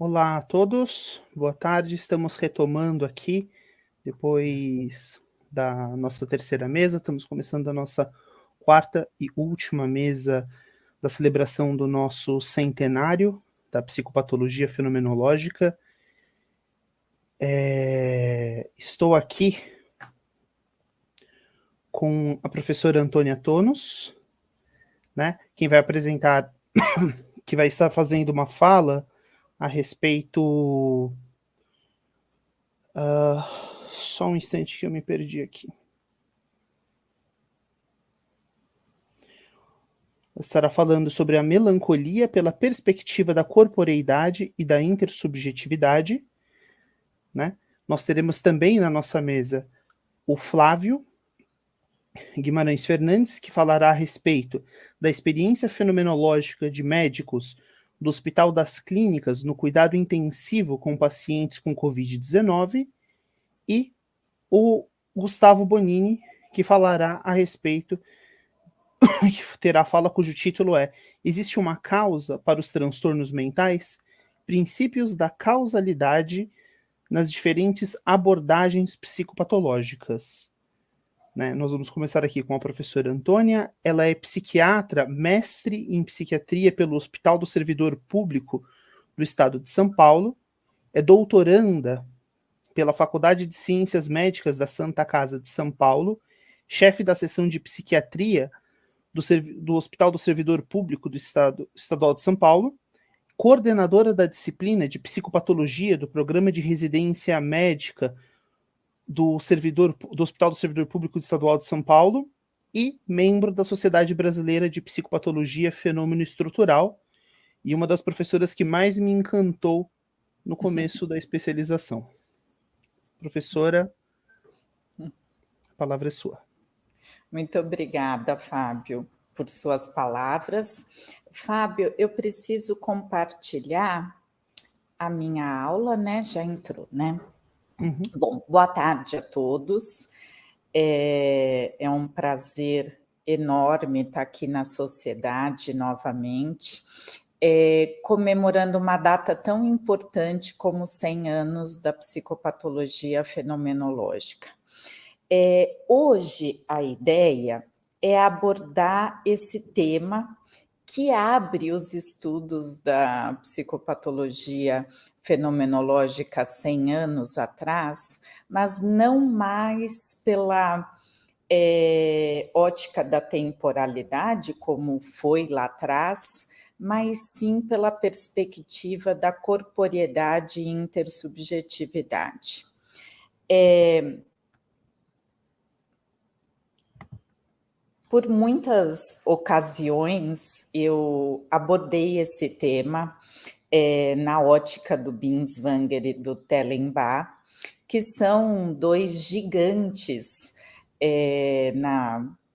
Olá a todos, boa tarde. Estamos retomando aqui, depois da nossa terceira mesa, estamos começando a nossa quarta e última mesa da celebração do nosso centenário da psicopatologia fenomenológica. Estou aqui com a professora Antônia Tonos, né? Quem vai apresentar, que vai estar fazendo uma fala a respeito. Só um instante que eu me perdi aqui. Estará falando sobre a melancolia pela perspectiva da corporeidade e da intersubjetividade, né? Nós teremos também na nossa mesa o Flávio Guimarães Fernandes, que falará a respeito da experiência fenomenológica de médicos do Hospital das Clínicas no cuidado intensivo com pacientes com Covid-19, e o Gustavo Bonini, que falará a respeito, que terá fala cujo título é Existe uma causa para os transtornos mentais? Princípios da causalidade nas diferentes abordagens psicopatológicas. Né? Nós vamos começar aqui com a professora Antônia. Ela é psiquiatra, mestre em psiquiatria pelo Hospital do Servidor Público do Estado de São Paulo, é doutoranda pela Faculdade de Ciências Médicas da Santa Casa de São Paulo, chefe da seção de psiquiatria do Hospital do Servidor Público do Estado Estadual de São Paulo, coordenadora da disciplina de psicopatologia do Programa de Residência Médica do Hospital do Servidor Público Estadual de São Paulo e membro da Sociedade Brasileira de Psicopatologia Fenômeno Estrutural, e uma das professoras que mais me encantou no começo da especialização. Professora, a palavra é sua. Muito obrigada, Fábio, por suas palavras. Fábio, eu preciso compartilhar a minha aula, né? Já entrou, né? Uhum. Bom, boa tarde a todos. É um prazer enorme estar aqui na sociedade novamente, comemorando uma data tão importante como os 100 anos da psicopatologia fenomenológica. Hoje a ideia é abordar esse tema que abre os estudos da psicopatologia fenomenológica 100 anos atrás, mas não mais pela ótica da temporalidade, como foi lá atrás, mas sim pela perspectiva da corporeidade e intersubjetividade. Por muitas ocasiões, eu abordei esse tema na ótica do Binswanger e do Tellenbach, que são dois gigantes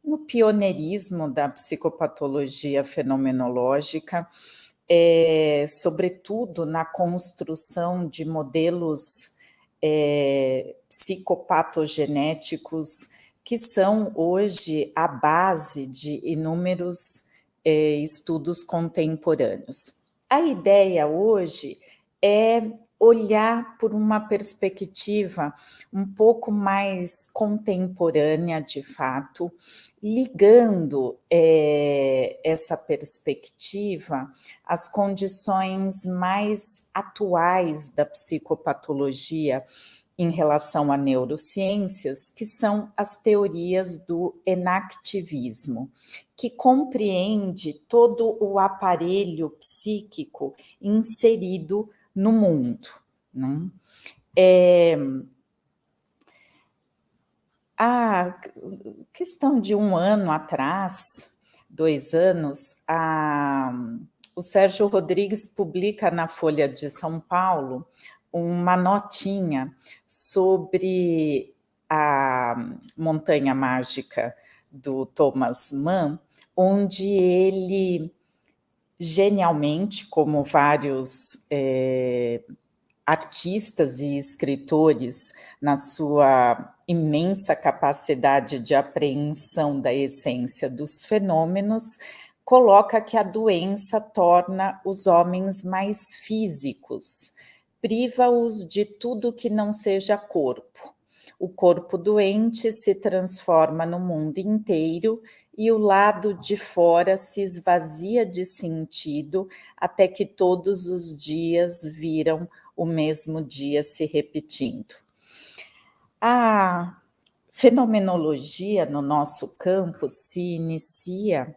no pioneirismo da psicopatologia fenomenológica, sobretudo na construção de modelos psicopatogenéticos que são hoje a base de inúmeros estudos contemporâneos. A ideia hoje é olhar por uma perspectiva um pouco mais contemporânea, de fato, ligando essa perspectiva às condições mais atuais da psicopatologia em relação a neurociências, que são as teorias do enactivismo, que compreende todo o aparelho psíquico inserido no mundo, né? A questão de 1 ano atrás, 2 anos, o Sérgio Rodrigues publica na Folha de São Paulo uma notinha sobre a Montanha Mágica do Thomas Mann, onde ele, genialmente, como vários artistas e escritores, na sua imensa capacidade de apreensão da essência dos fenômenos, coloca que a doença torna os homens mais físicos, priva-os de tudo que não seja corpo. O corpo doente se transforma no mundo inteiro e o lado de fora se esvazia de sentido até que todos os dias viram o mesmo dia se repetindo. A fenomenologia no nosso campo se inicia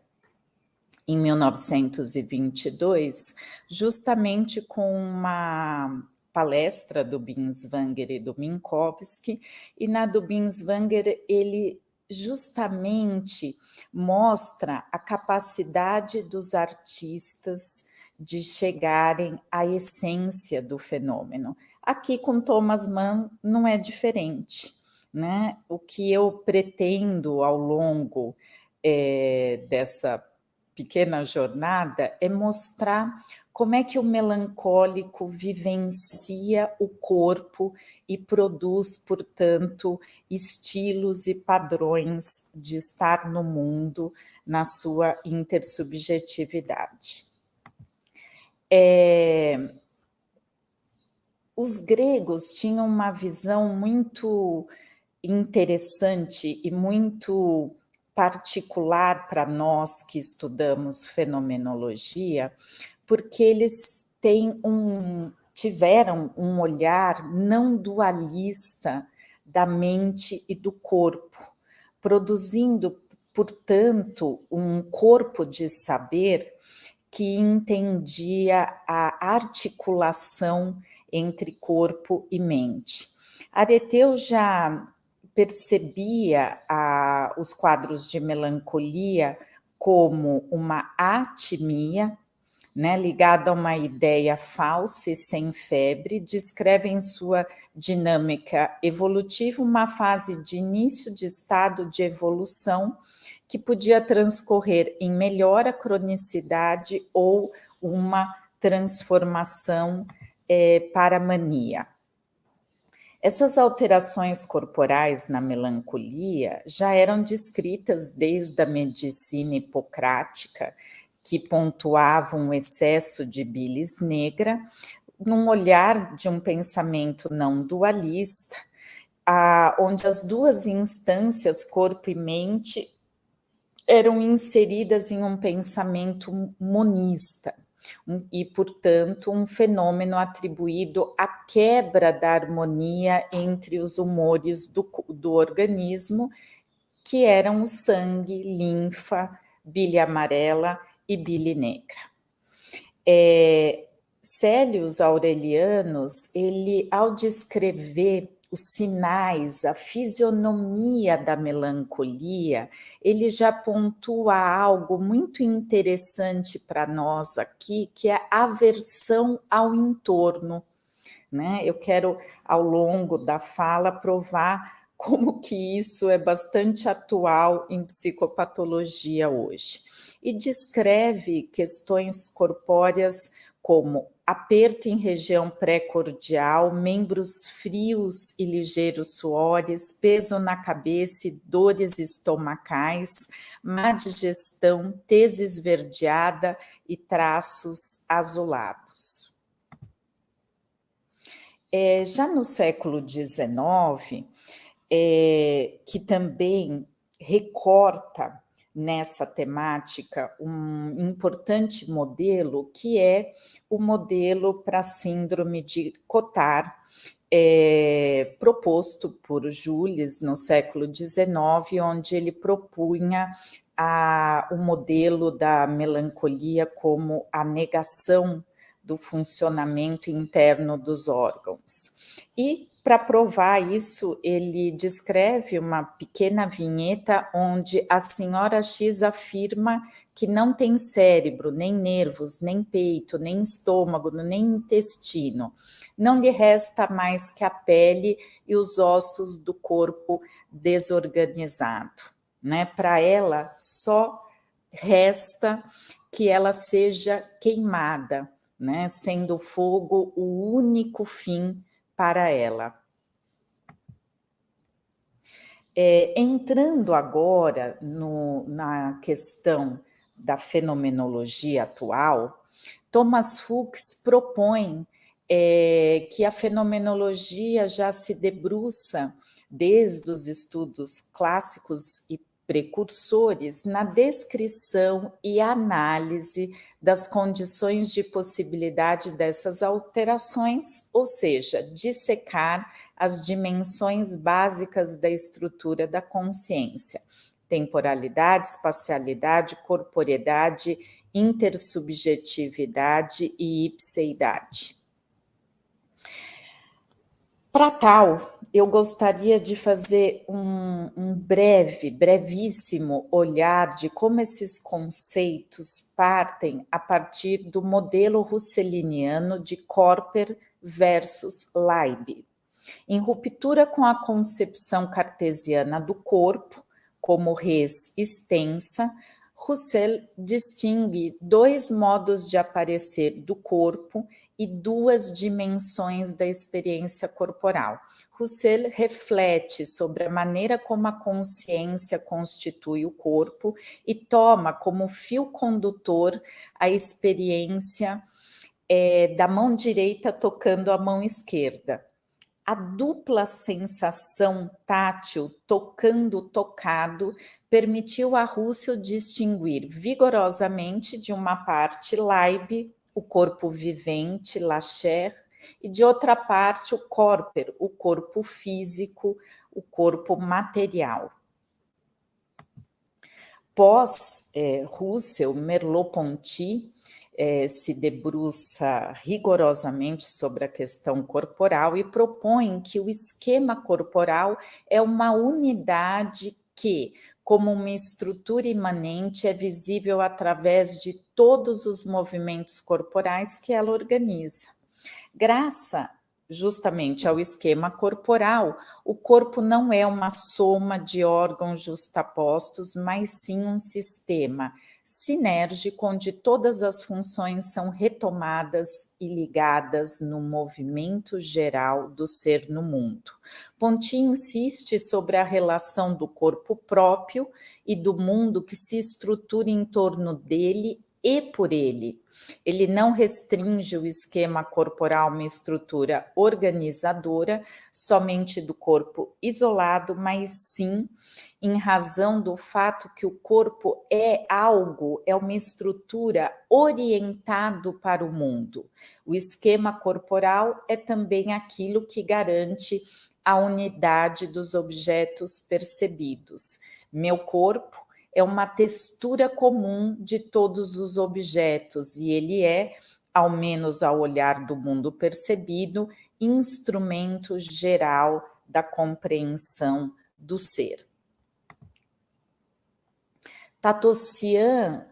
em 1922, justamente com uma palestra do Binswanger e do Minkowski, e na do Binswanger ele justamente mostra a capacidade dos artistas de chegarem à essência do fenômeno. Aqui com Thomas Mann não é diferente, né? O que eu pretendo ao longo dessa pequena jornada é mostrar como é que o melancólico vivencia o corpo e produz, portanto, estilos e padrões de estar no mundo na sua intersubjetividade. Os gregos tinham uma visão muito interessante e muito particular para nós que estudamos fenomenologia, porque eles tiveram um olhar não dualista da mente e do corpo, produzindo, portanto, um corpo de saber que entendia a articulação entre corpo e mente. Areteu já percebia os quadros de melancolia como uma atimia, né, ligada a uma ideia falsa e sem febre, descreve em sua dinâmica evolutiva uma fase de início de estado de evolução que podia transcorrer em melhora, cronicidade ou uma transformação para a mania. Essas alterações corporais na melancolia já eram descritas desde a medicina hipocrática, que pontuava um excesso de bilis negra, num olhar de um pensamento não dualista, onde as duas instâncias, corpo e mente, eram inseridas em um pensamento monista, e, portanto, um fenômeno atribuído à quebra da harmonia entre os humores do organismo, que eram o sangue, linfa, bile amarela e bile negra. Célius Aurelianus, ele, ao descrever os sinais, a fisionomia da melancolia, ele já pontua algo muito interessante para nós aqui, que é a aversão ao entorno, né? Eu quero, ao longo da fala, provar como que isso é bastante atual em psicopatologia hoje. E descreve questões corpóreas como aperto em região pré-cordial, membros frios e ligeiros suores, peso na cabeça e dores estomacais, má digestão, tez esverdeada e traços azulados. Já no século XIX, que também recorta nessa temática um importante modelo, que é o modelo para a síndrome de Cotard, proposto por Jules no século XIX, onde ele propunha o modelo da melancolia como a negação do funcionamento interno dos órgãos. E, para provar isso, ele descreve uma pequena vinheta onde a senhora X afirma que não tem cérebro, nem nervos, nem peito, nem estômago, nem intestino. Não lhe resta mais que a pele e os ossos do corpo desorganizado, né? Para ela, só resta que ela seja queimada, né? Sendo o fogo o único fim para ela. Entrando agora na questão da fenomenologia atual, Thomas Fuchs propõe que a fenomenologia já se debruça, desde os estudos clássicos e precursores, na descrição e análise das condições de possibilidade dessas alterações, ou seja, dissecar as dimensões básicas da estrutura da consciência: temporalidade, espacialidade, corporeidade, intersubjetividade e ipseidade. Para tal, eu gostaria de fazer um brevíssimo olhar de como esses conceitos partem a partir do modelo russeliniano de Corper versus Leib. Em ruptura com a concepção cartesiana do corpo, como res extensa, Husserl distingue dois modos de aparecer do corpo e duas dimensões da experiência corporal. Husserl reflete sobre a maneira como a consciência constitui o corpo e toma como fio condutor a experiência da mão direita tocando a mão esquerda. A dupla sensação tátil tocando o tocado permitiu a Husserl distinguir vigorosamente, de uma parte, Leib, o corpo vivente, la chair, e de outra parte, o corper, o corpo físico, o corpo material. Pós-Husserl, Merleau-Ponty se debruça rigorosamente sobre a questão corporal e propõe que o esquema corporal é uma unidade que, como uma estrutura imanente, é visível através de todos os movimentos corporais que ela organiza. Graças justamente ao esquema corporal, o corpo não é uma soma de órgãos justapostos, mas sim um sistema sinérgico onde todas as funções são retomadas e ligadas no movimento geral do ser no mundo. Ponty insiste sobre a relação do corpo próprio e do mundo que se estrutura em torno dele e por ele. Ele não restringe o esquema corporal a uma estrutura organizadora somente do corpo isolado, mas sim em razão do fato que o corpo é algo, é uma estrutura orientado para o mundo. O esquema corporal é também aquilo que garante a unidade dos objetos percebidos. Meu corpo é uma textura comum de todos os objetos e ele é, ao menos ao olhar do mundo percebido, instrumento geral da compreensão do ser. Tatossian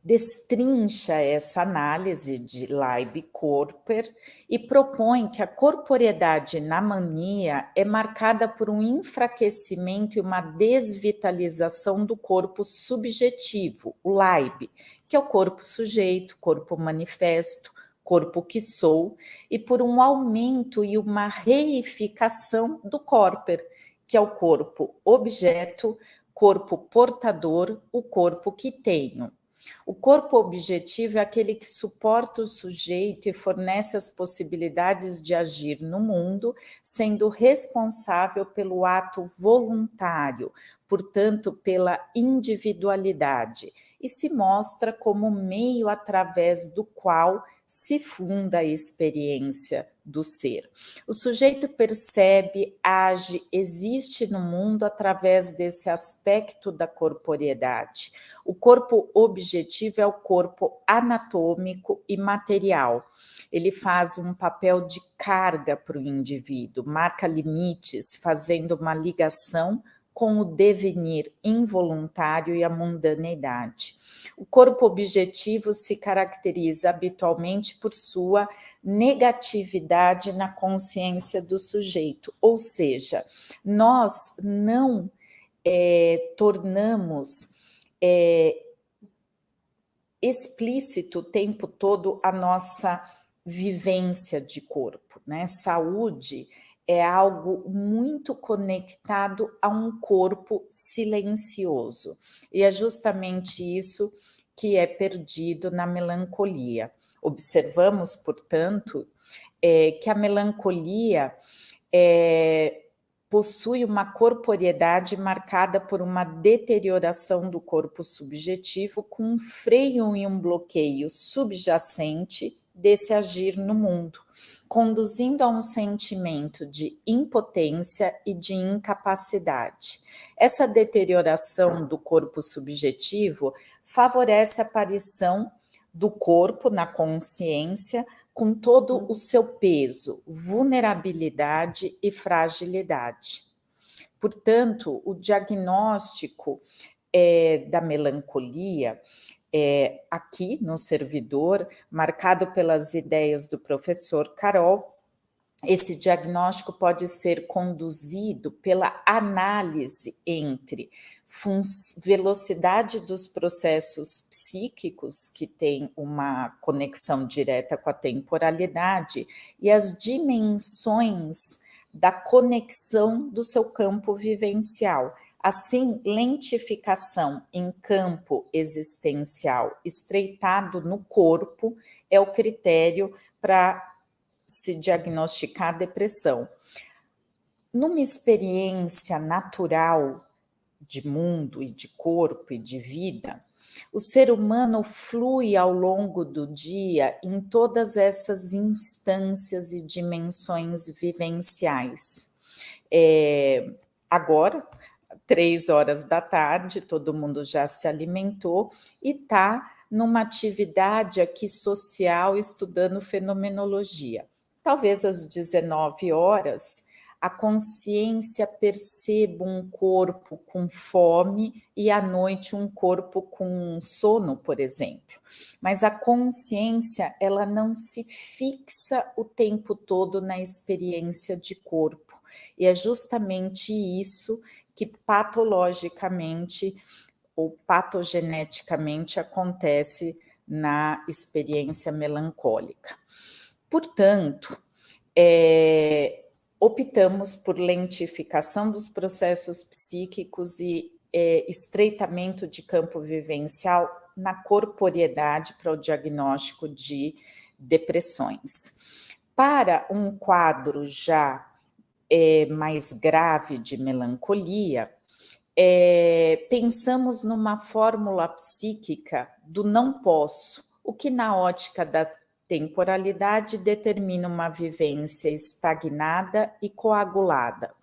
destrincha essa análise de Leib-Corper e propõe que a corporeidade na mania é marcada por um enfraquecimento e uma desvitalização do corpo subjetivo, o Leib, que é o corpo sujeito, corpo manifesto, corpo que sou, e por um aumento e uma reificação do Corper, que é o corpo objeto, corpo portador, o corpo que tenho. O corpo objetivo é aquele que suporta o sujeito e fornece as possibilidades de agir no mundo, sendo responsável pelo ato voluntário, portanto, pela individualidade, e se mostra como meio através do qual se funda a experiência do ser. O sujeito percebe, age, existe no mundo através desse aspecto da corporeidade. O corpo objetivo é o corpo anatômico e material. Ele faz um papel de carga para o indivíduo, marca limites, fazendo uma ligação com o devenir involuntário e a mundaneidade. O corpo objetivo se caracteriza habitualmente por sua negatividade na consciência do sujeito, ou seja, nós não tornamos explícito o tempo todo a nossa vivência de corpo, né? Saúde é algo muito conectado a um corpo silencioso. E é justamente isso que é perdido na melancolia. Observamos, portanto, que a melancolia possui uma corporeidade marcada por uma deterioração do corpo subjetivo, com um freio e um bloqueio subjacente desse agir no mundo, conduzindo a um sentimento de impotência e de incapacidade. Essa deterioração do corpo subjetivo favorece a aparição do corpo na consciência com todo o seu peso, vulnerabilidade e fragilidade. Portanto, o diagnóstico da melancolia, aqui no servidor, marcado pelas ideias do professor Carol, esse diagnóstico pode ser conduzido pela análise entre velocidade dos processos psíquicos, que tem uma conexão direta com a temporalidade, e as dimensões da conexão do seu campo vivencial. Assim, lentificação em campo existencial estreitado no corpo é o critério para se diagnosticar depressão. Numa experiência natural de mundo e de corpo e de vida, o ser humano flui ao longo do dia em todas essas instâncias e dimensões vivenciais. Agora, 3 horas da tarde, todo mundo já se alimentou e está numa atividade aqui social estudando fenomenologia. Talvez às 19 horas, a consciência perceba um corpo com fome e à noite um corpo com sono, por exemplo. Mas a consciência, ela não se fixa o tempo todo na experiência de corpo. E é justamente isso que patologicamente ou patogeneticamente acontece na experiência melancólica. Portanto, optamos por lentificação dos processos psíquicos e estreitamento de campo vivencial na corporeidade para o diagnóstico de depressões. Para um quadro já mais grave de melancolia, pensamos numa fórmula psíquica do não posso, o que na ótica da temporalidade determina uma vivência estagnada e coagulada.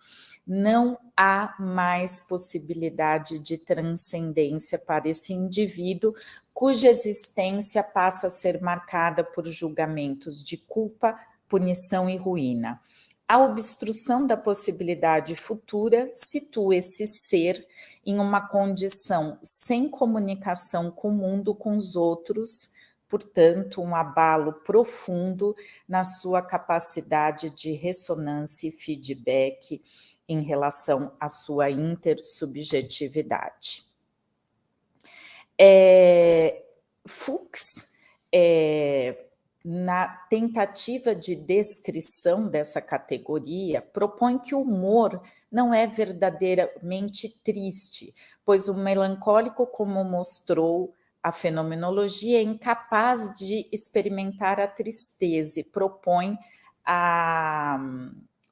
Não há mais possibilidade de transcendência para esse indivíduo, cuja existência passa a ser marcada por julgamentos de culpa, punição e ruína. A obstrução da possibilidade futura situa esse ser em uma condição sem comunicação com o mundo, com os outros, portanto, um abalo profundo na sua capacidade de ressonância e feedback em relação à sua intersubjetividade. Fuchs, na tentativa de descrição dessa categoria, propõe que o humor não é verdadeiramente triste, pois o melancólico, como mostrou a fenomenologia, é incapaz de experimentar a tristeza e propõe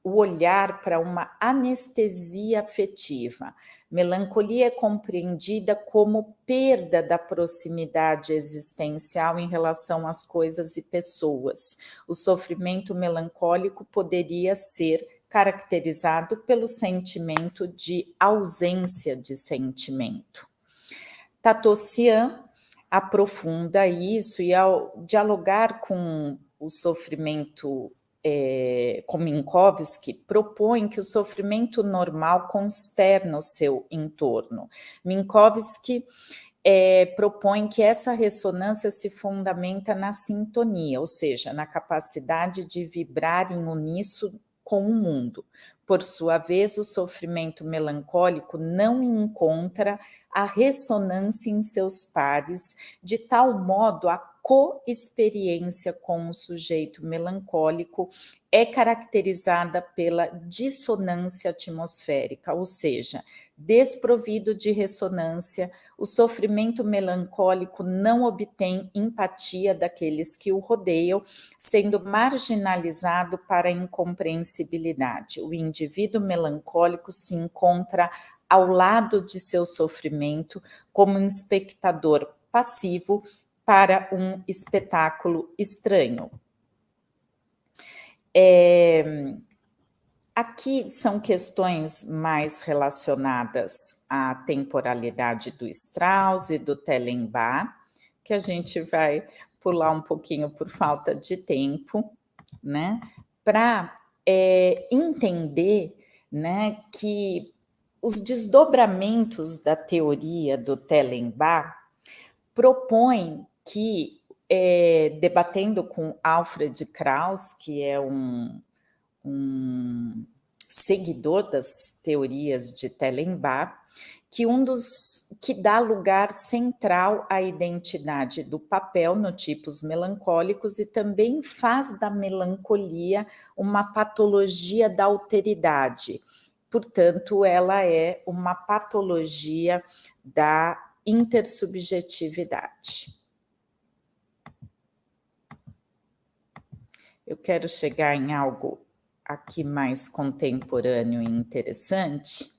o olhar para uma anestesia afetiva. Melancolia é compreendida como perda da proximidade existencial em relação às coisas e pessoas. O sofrimento melancólico poderia ser caracterizado pelo sentimento de ausência de sentimento. Tatossian aprofunda isso e, ao dialogar com o sofrimento com Minkowski, propõe que o sofrimento normal consterna o seu entorno. Minkowski propõe que essa ressonância se fundamenta na sintonia, ou seja, na capacidade de vibrar em uníssono com o mundo. Por sua vez, o sofrimento melancólico não encontra a ressonância em seus pares, de tal modo a coexperiência com o sujeito melancólico é caracterizada pela dissonância atmosférica, ou seja, desprovido de ressonância, o sofrimento melancólico não obtém empatia daqueles que o rodeiam, sendo marginalizado para a incompreensibilidade. O indivíduo melancólico se encontra ao lado de seu sofrimento como um espectador passivo para um espetáculo estranho. Aqui são questões mais relacionadas à temporalidade do Strauss e do Tellenbach, que a gente vai pular um pouquinho por falta de tempo, né, para entender, né, que os desdobramentos da teoria do Tellenbach propõem que, debatendo com Alfred Krauss, que é um seguidor das teorias de Tellenbach, que dá lugar central à identidade do papel no tipos melancólicos e também faz da melancolia uma patologia da alteridade. Portanto, ela é uma patologia da intersubjetividade. Eu quero chegar em algo aqui mais contemporâneo e interessante.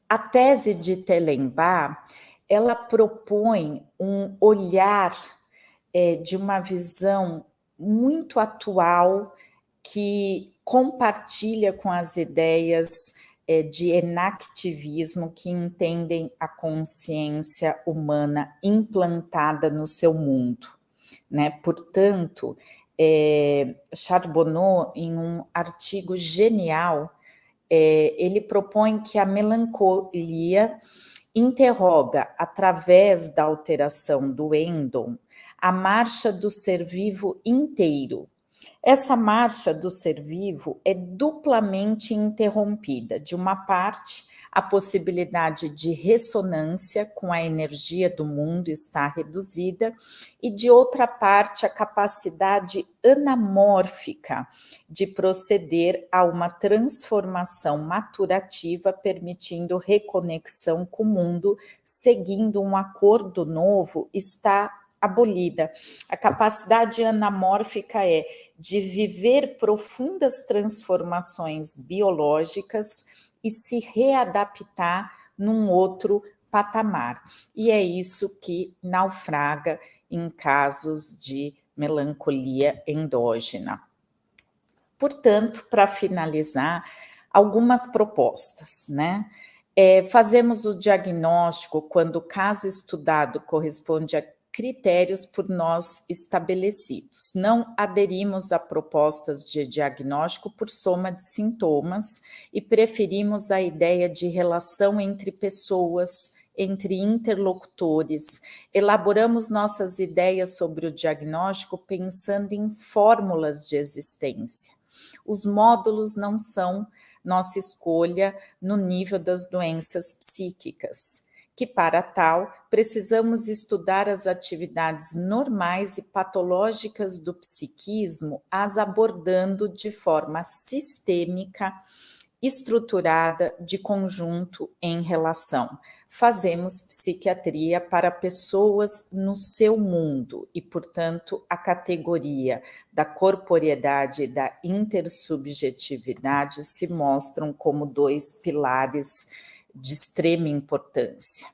A tese de Tellenbach, ela propõe um olhar de uma visão muito atual que compartilha com as ideias de enactivismo que entendem a consciência humana implantada no seu mundo, né? Portanto, Charbonneau, em um artigo genial, ele propõe que a melancolia interroga, através da alteração do êndon, a marcha do ser vivo inteiro. Essa marcha do ser vivo é duplamente interrompida. De uma parte, a possibilidade de ressonância com a energia do mundo está reduzida, e de outra parte, a capacidade anamórfica de proceder a uma transformação maturativa, permitindo reconexão com o mundo, seguindo um acordo novo, está abolida. A capacidade anamórfica é de viver profundas transformações biológicas e se readaptar num outro patamar. E é isso que naufraga em casos de melancolia endógena. Portanto, para finalizar, algumas propostas, né? Fazemos o diagnóstico quando o caso estudado corresponde a critérios por nós estabelecidos. Não aderimos a propostas de diagnóstico por soma de sintomas e preferimos a ideia de relação entre pessoas, entre interlocutores. Elaboramos nossas ideias sobre o diagnóstico pensando em fórmulas de existência. Os módulos não são nossa escolha no nível das doenças psíquicas, que para tal precisamos estudar as atividades normais e patológicas do psiquismo, as abordando de forma sistêmica, estruturada, de conjunto, em relação. Fazemos psiquiatria para pessoas no seu mundo e, portanto, a categoria da corporeidade e da intersubjetividade se mostram como dois pilares de extrema importância.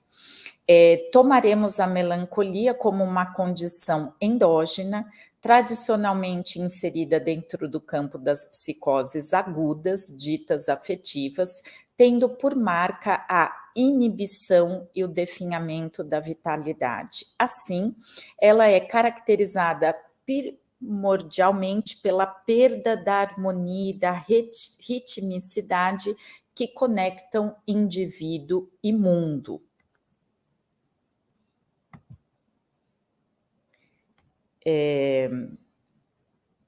Tomaremos a melancolia como uma condição endógena, tradicionalmente inserida dentro do campo das psicoses agudas, ditas afetivas, tendo por marca a inibição e o definhamento da vitalidade. Assim, ela é caracterizada primordialmente pela perda da harmonia e da ritmicidade que conectam indivíduo e mundo.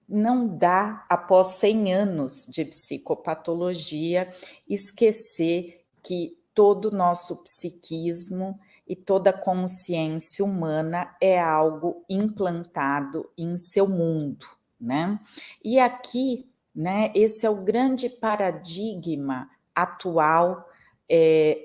Não dá, após 100 anos de psicopatologia, esquecer que todo o nosso psiquismo e toda a consciência humana é algo implantado em seu mundo, né? E aqui, né, esse é o grande paradigma atual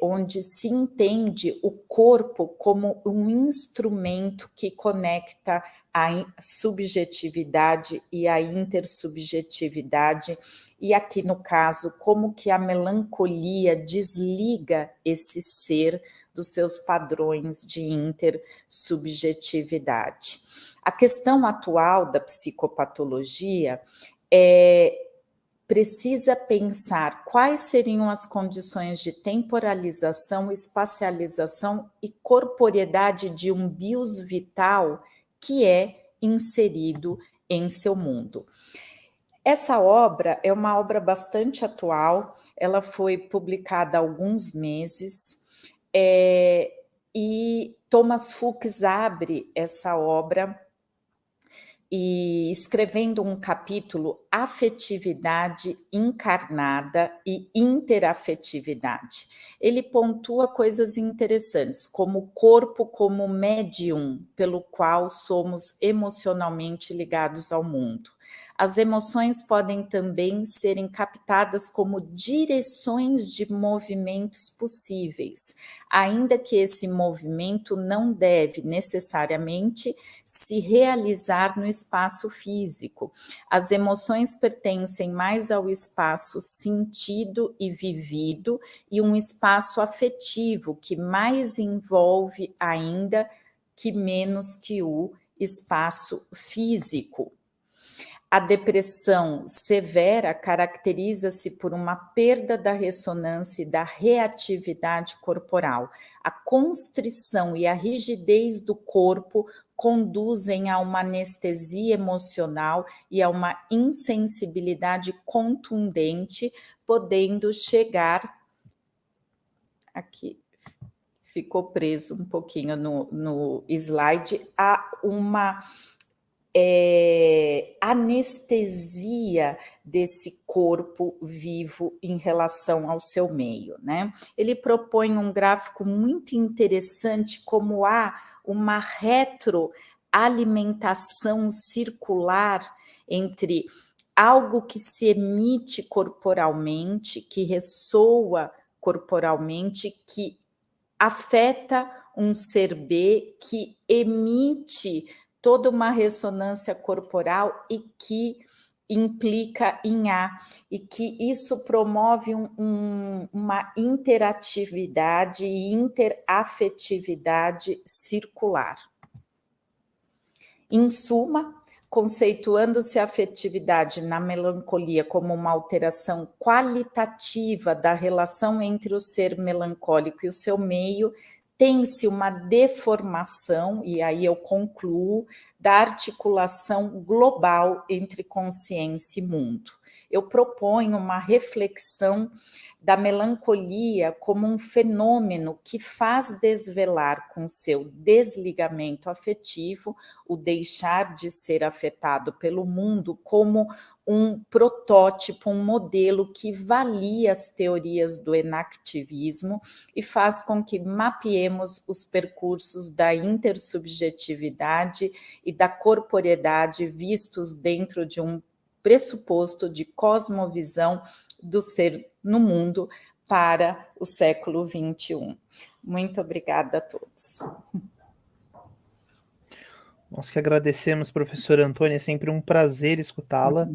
onde se entende o corpo como um instrumento que conecta a subjetividade e a intersubjetividade, e aqui no caso, como que a melancolia desliga esse ser dos seus padrões de intersubjetividade. A questão atual da psicopatologia precisa pensar quais seriam as condições de temporalização, espacialização e corporeidade de um bios vital que é inserido em seu mundo. Essa obra é uma obra bastante atual, ela foi publicada há alguns meses, e Thomas Fuchs abre essa obra e escrevendo um capítulo Afetividade encarnada e interafetividade. Ele pontua coisas interessantes, como o corpo como médium pelo qual somos emocionalmente ligados ao mundo. As emoções podem também serem captadas como direções de movimentos possíveis, ainda que esse movimento não deve necessariamente se realizar no espaço físico. As emoções pertencem mais ao espaço sentido e vivido e um espaço afetivo que mais envolve ainda que menos que o espaço físico. A depressão severa caracteriza-se por uma perda da ressonância e da reatividade corporal. A constrição e a rigidez do corpo conduzem a uma anestesia emocional e a uma insensibilidade contundente, podendo chegar... Aqui ficou preso um pouquinho no slide, a uma... anestesia desse corpo vivo em relação ao seu meio, né? Ele propõe um gráfico muito interessante, como há uma retroalimentação circular entre algo que se emite corporalmente, que ressoa corporalmente, que afeta um ser B, que emite toda uma ressonância corporal e que implica em A, e que isso promove uma interatividade e interafetividade circular. Em suma, conceituando-se a afetividade na melancolia como uma alteração qualitativa da relação entre o ser melancólico e o seu meio, tem-se uma deformação, e aí eu concluo, da articulação global entre consciência e mundo. Eu proponho uma reflexão da melancolia como um fenômeno que faz desvelar com seu desligamento afetivo o deixar de ser afetado pelo mundo como um protótipo, um modelo que valia as teorias do enactivismo e faz com que mapeemos os percursos da intersubjetividade e da corporeidade vistos dentro de um pressuposto de cosmovisão do ser no mundo para o século XXI. Muito obrigada a todos. Nós que agradecemos, professora Antônia, é sempre um prazer escutá-la.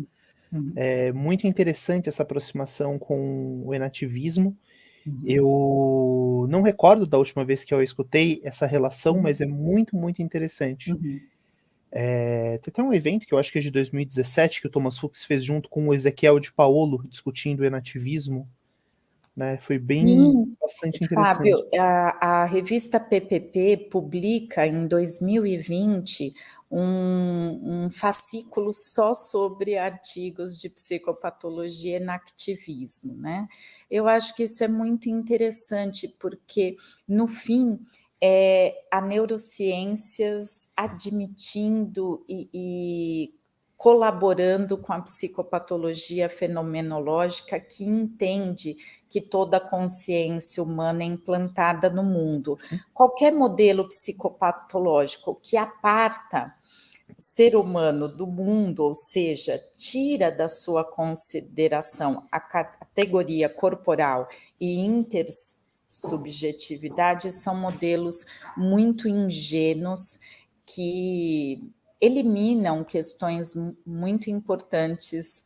É muito interessante essa aproximação com o enativismo. Eu não recordo da última vez que eu escutei essa relação, mas é muito, muito interessante. Tem até um evento que eu acho que é de 2017, que o Thomas Fuchs fez junto com o Ezequiel de Paolo, discutindo o enativismo, né? Foi bastante interessante. Fábio, a revista PPP publica em 2020 um fascículo só sobre artigos de psicopatologia e enactivismo, né? Eu acho que isso é muito interessante, porque, no fim, a neurociências admitindo e colaborando com a psicopatologia fenomenológica, que entende que toda a consciência humana é implantada no mundo. Qualquer modelo psicopatológico que aparta ser humano do mundo, ou seja, tira da sua consideração a categoria corporal e intersubjetividade, são modelos muito ingênuos que eliminam questões muito importantes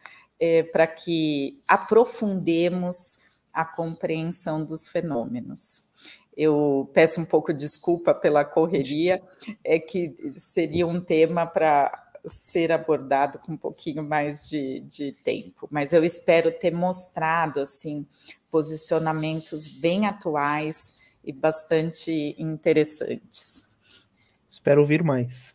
para que aprofundemos a compreensão dos fenômenos. Eu peço um pouco de desculpa pela correria, é que seria um tema para ser abordado com um pouquinho mais de tempo, mas eu espero ter mostrado assim posicionamentos bem atuais e bastante interessantes. Espero ouvir mais.